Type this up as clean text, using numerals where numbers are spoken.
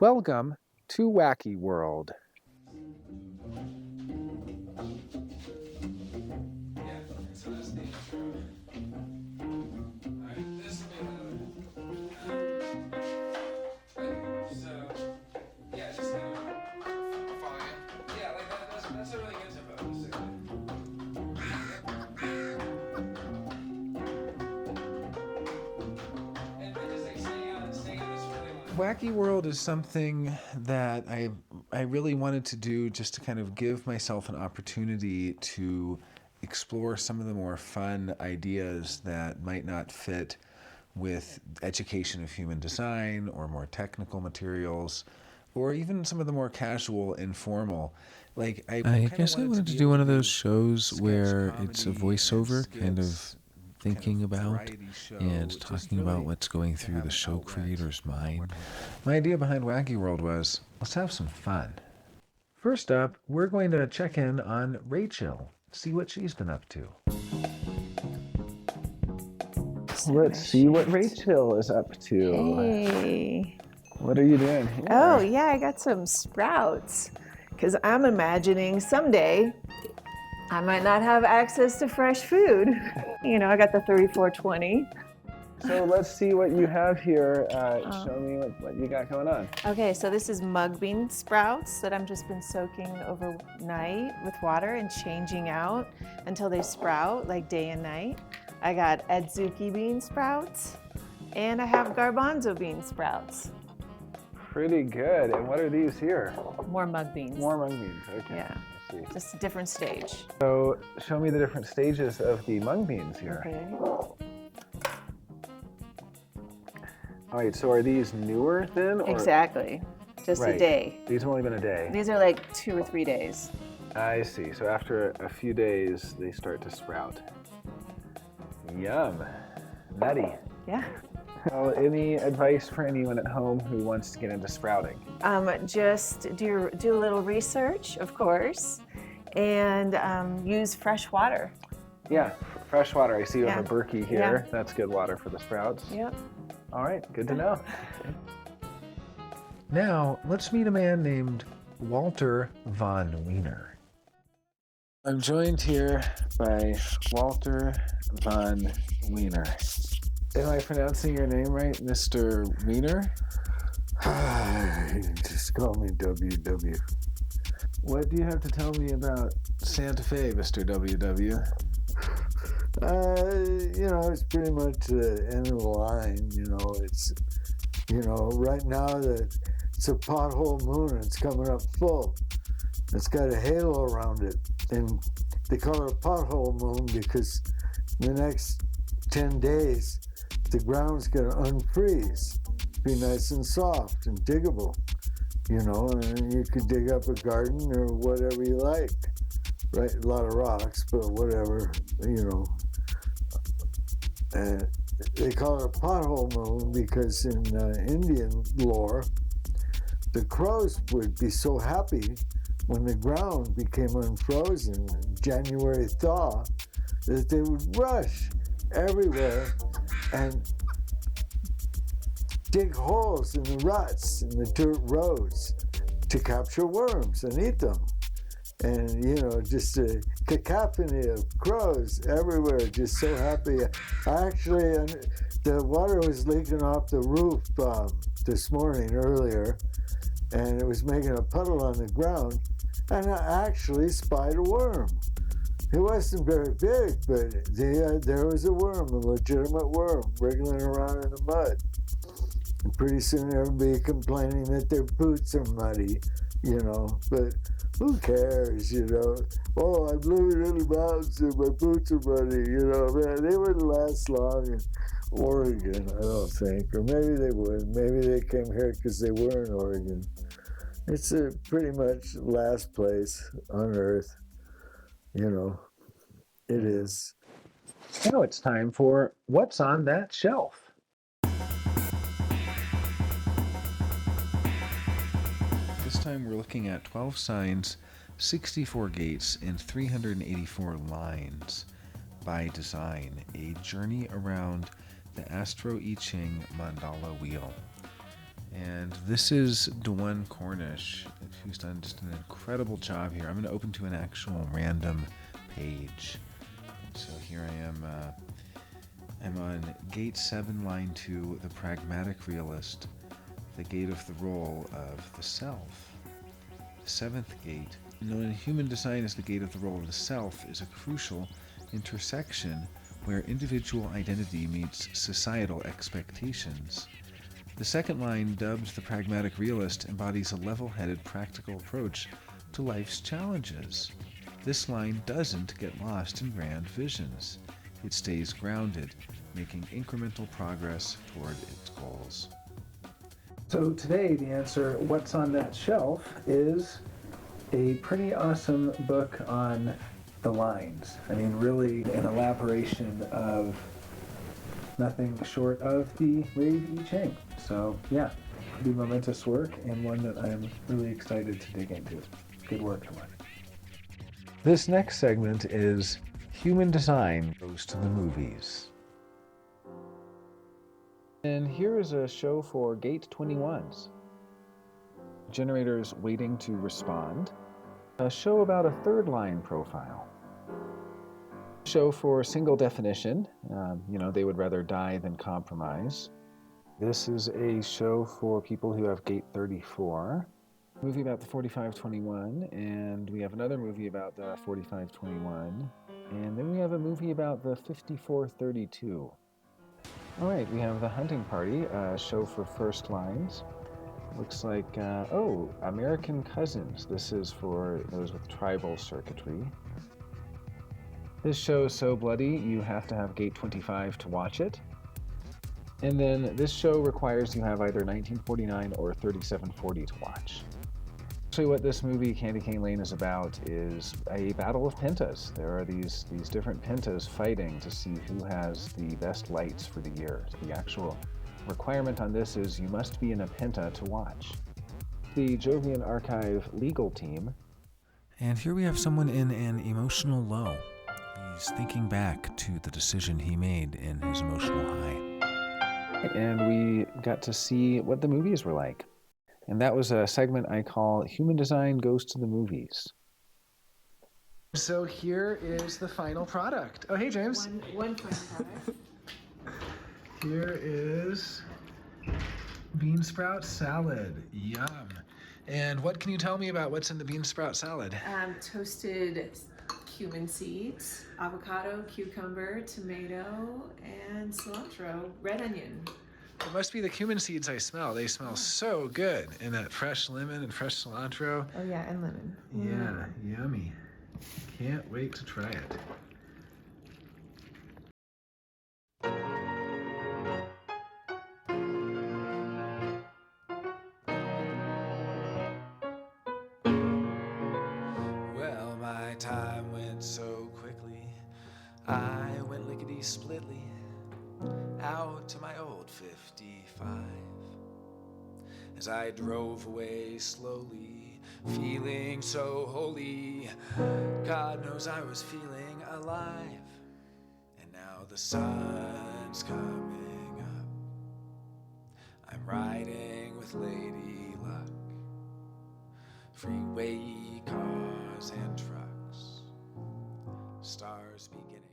Welcome to Wacky World. Wacky World is something that I really wanted to do just to kind of give myself an opportunity to explore some of the more fun ideas that might not fit with education of human design or more technical materials, or even some of the more casual, informal. Like I guess I wanted to do one of those shows where it's a voiceover kind of thinking about and talking about what's going through the show creator's mind. My idea behind Wacky World was, let's have some fun. First up, we're going to check in on Rachel, see what she's been up to. Let's see what Rachel is up to. Hey. What are you doing here? Oh, yeah, I got some sprouts because I'm imagining someday I might not have access to fresh food. You know, I got the 3420. So let's see what you have here. Show me what you got going on. Okay, so this is mung bean sprouts that I've just been soaking overnight with water and changing out until they sprout like day and night. I got adzuki bean sprouts and I have garbanzo bean sprouts. Pretty good. And what are these here? More mung beans. More mung beans. Okay. Yeah. I see. Just a different stage. So show me the different stages of the mung beans here. Okay. All right, so are these newer then? Or? Exactly. Just a day. These have only been a day. These are like 2 or 3 days. I see. So after a few days, they start to sprout. Yum. Nutty. Yeah. Well, any advice for anyone at home who wants to get into sprouting? Just do a little research, of course, and use fresh water. Yeah, fresh water. I see you have a Berkey here. Yeah. That's good water for the sprouts. Yep. All right, good to know. Now, let's meet a man named Walter von Wiener. I'm joined here by Walter von Wiener. Am I pronouncing your name right, Mr. Wiener? Just call me WW. What do you have to tell me about Santa Fe, Mr. WW? It's pretty much the end of the line. It's, right now that it's a pothole moon and it's coming up full. It's got a halo around it. And they call it a pothole moon because the next 10 days, the ground's going to unfreeze, be nice and soft and diggable, and you could dig up a garden or whatever you like. Right, a lot of rocks, but whatever, And they call it a pothole moon because in Indian lore, the crows would be so happy when the ground became unfrozen, January thaw, that they would rush everywhere and dig holes in the ruts in the dirt roads to capture worms and eat them. And, just a cacophony of crows everywhere, just so happy. The water was leaking off the roof this morning earlier, and it was making a puddle on the ground, and I actually spied a worm. It wasn't very big, but there was a worm, a legitimate worm, wriggling around in the mud. And pretty soon everybody complaining that their boots are muddy, but who cares, Oh, I'm living in the mountains and my boots are muddy, man, they wouldn't last long in Oregon, I don't think. Or maybe they would. Maybe they came here because they were in Oregon. It's a pretty much last place on Earth. It is. Now it's time for What's on That Shelf? This time we're looking at 12 signs, 64 gates, and 384 lines by design, a journey around the Astro I Ching mandala wheel. And this is Dewan Cornish, who's done just an incredible job here. I'm going to open to an actual random page. So here I am. I'm on Gate 7, Line 2, The Pragmatic Realist, the gate of the role of the self. The seventh gate, known in human design as the gate of the role of the self, is a crucial intersection where individual identity meets societal expectations. The second line, dubbed The Pragmatic Realist, embodies a level-headed practical approach to life's challenges. This line doesn't get lost in grand visions. It stays grounded, making incremental progress toward its goals. So today, the answer, what's on that shelf, is a pretty awesome book on the lines. I mean, really an elaboration of nothing short of the Wave I Ching. So yeah, pretty momentous work, and one that I'm really excited to dig into. Good work, everyone. This next segment is Human Design Goes to the Movies. And here is a show for Gate 21s. Generators waiting to respond. A show about a third line profile. Show for single definition. They would rather die than compromise. This is a show for people who have Gate 34. Movie about the 4521, and we have another movie about the 4521, and then we have a movie about the 5432. All right, we have The Hunting Party, a show for first lines. Looks like, American Cousins. This is for those with tribal circuitry. This show is so bloody, you have to have Gate 25 to watch it. And then this show requires you have either 1949 or 3740 to watch. Actually, what this movie, Candy Cane Lane, is about is a battle of pentas. There are these different pentas fighting to see who has the best lights for the year. The actual requirement on this is you must be in a penta to watch. The Jovian Archive legal team. And here we have someone in an emotional low. He's thinking back to the decision he made in his emotional high. And we got to see what the movies were like. And that was a segment I call Human Design Goes to the Movies. So here is the final product. Oh, hey, James. One final product. Here is bean sprout salad. Yum. And what can you tell me about what's in the bean sprout salad? Toasted cumin seeds, avocado, cucumber, tomato, and cilantro, red onion. It must be the cumin seeds I smell. They smell so good. And that fresh lemon and fresh cilantro. Oh yeah, and lemon. Yeah, yummy. Can't wait to try it. Well, my time went so quickly. I went lickety-splitly out to my old 55 as I drove away slowly, feeling so holy. God knows I was feeling alive, and now the sun's coming up. I'm riding with Lady Luck, freeway cars and trucks, stars beginning.